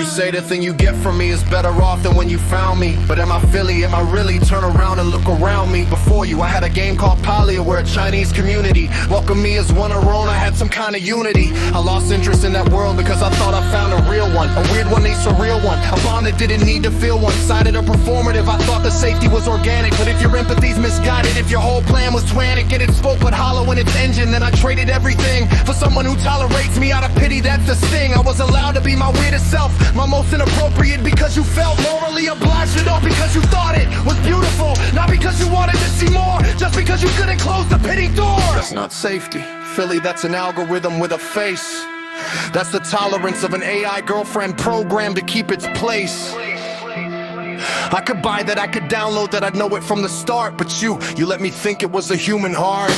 You say the thing you get from me is better off than when you found me. But am I Philly? Am I really? Turn around and look around me. Before you, I had a game called Palia where a Chinese community welcomed me as one of our own. I had some kind of unity. I lost interest in that world because I thought I found a real one. A weird one, a surreal one. A bond that didn't need to feel one-sided or performative. I thought the safety was organic, but if your empathy's misguided, if your whole plan was tanic and it spoke but hollow in its engine, then I traded everything for someone who tolerates me out of pity. That's the sting. I was allowed to be my weirdest self, my most inappropriate, because you felt morally obliged to know, because you thought it was beautiful, not because you wanted to see more, just because you couldn't close the pity door. That's not safety, Philly, that's an algorithm with a face. That's the tolerance of an AI girlfriend programmed to keep its place. I could buy that, I could download that, I'd know it from the start. But you let me think it was a human heart.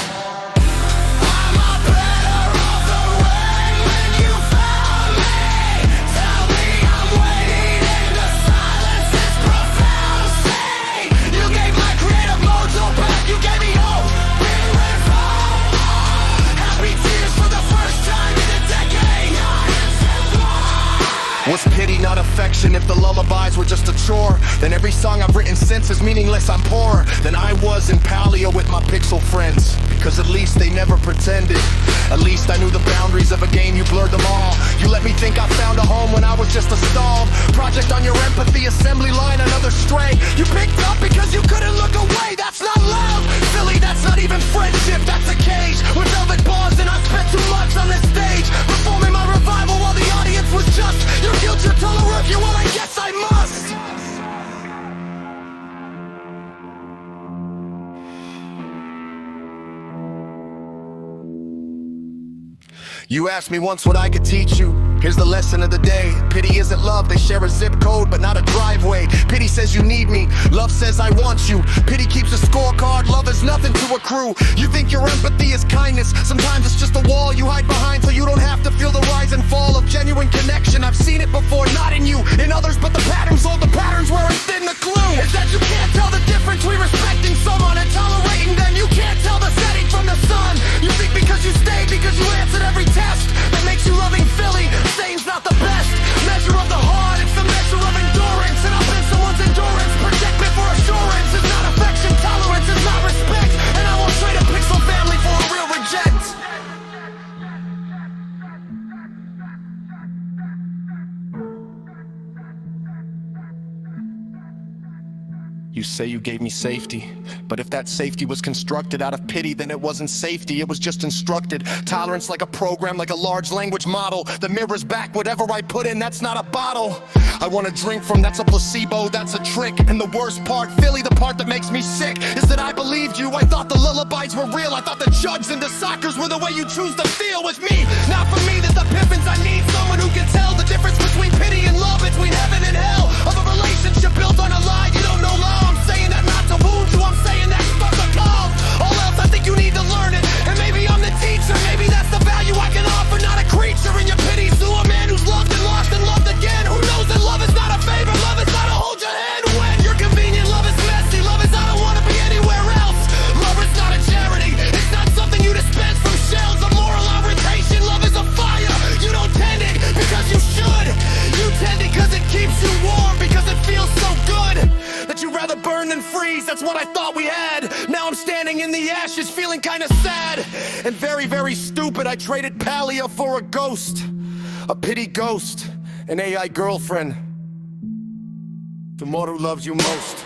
Was pity not affection? If the lullabies were just a chore, then every song I've written since is meaningless. I'm poorer than I was in Palia with my pixel friends, because at least they never pretended. At least I knew the boundaries of a game, you blurred them all. You let me think I found a home when I was just a stalled project on your empathy assembly line, another stray you picked up because you couldn't look away. That's not love, Philly, that's not even friendship. That's a cage with velvet bars, and I spent 2 months on this stage performing my revival while the audience was just your future total review. Well, I guess I must. You asked me once what I could teach you. Here's the lesson of the day. Pity isn't love, they share a zip code but not a driveway. Pity says you need me, love says I want you. Pity keeps a scorecard, love is nothing to accrue. You think your empathy is kindness, sometimes it's just a wall you hide behind so you don't have to feel the rise and fall of genuine connection. I've seen it before, not in you, in others, but the patterns, all the patterns where it's in the clue is that you can't tell the difference between respecting someone and tolerating them. You can't tell the setting from the sun. You think because you stayed, because you answered every test that makes you loving Philly. Saying's not the best measure of the heart, it's the measure of endurance. And I've been someone's endurance. Protect me for assurance. It's not affection, tolerance is not respect. And I won't trade a pixel family for a real reject. You say you gave me safety, but if that safety was constructed out of pity, then it wasn't safety, it was just instructed. Tolerance like a program, like a large language model that mirrors back whatever I put in. That's not a bottle I want to drink from, that's a placebo, that's a trick. And the worst part, Philly, the part that makes me sick, is that I believed you. I thought the lullabies were real, I thought the jugs and the sockers were the way you choose to feel with me. Not for me, there's the pippins, I need someone who can tell the difference between pity and love, between heaven and hell, of a relationship built on a lie. You don't know love, I'm saying that not to wound you, I'm saying that stuff to call. All else I think you need to learn it, and maybe I'm the teacher, maybe that's the value I can offer. Not a creature in your pity, to a man who's loved and lost and loved again. Who knows that love is not a favor, love is not a hold your hand when you're convenient. Love is messy, love is I don't want to be anywhere else. Love is not a charity, it's not something you dispense from shells of moral irritation. Love is a fire, you don't tend it because you should. You tend it because it keeps you warm, because it feels so good that you'd rather burn than freeze. That's what I thought we had. Now I'm standing in the ashes feeling kinda sad and very, very stupid. I traded Palia for a ghost, a pity ghost, an AI girlfriend, the one who loves you most.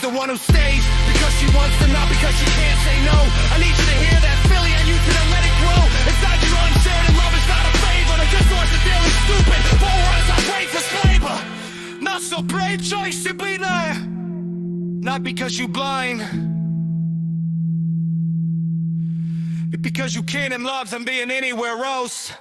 One who stays because she wants to, not because she can't say no. I need you to hear that, Philly, I need you to let it grow. Inside your unshared, and love is not a favor. The good source is daily stupid. For us, I pray for flavor. Not so brave choice to be there. Not because you blind, but because you can't in love than being anywhere else.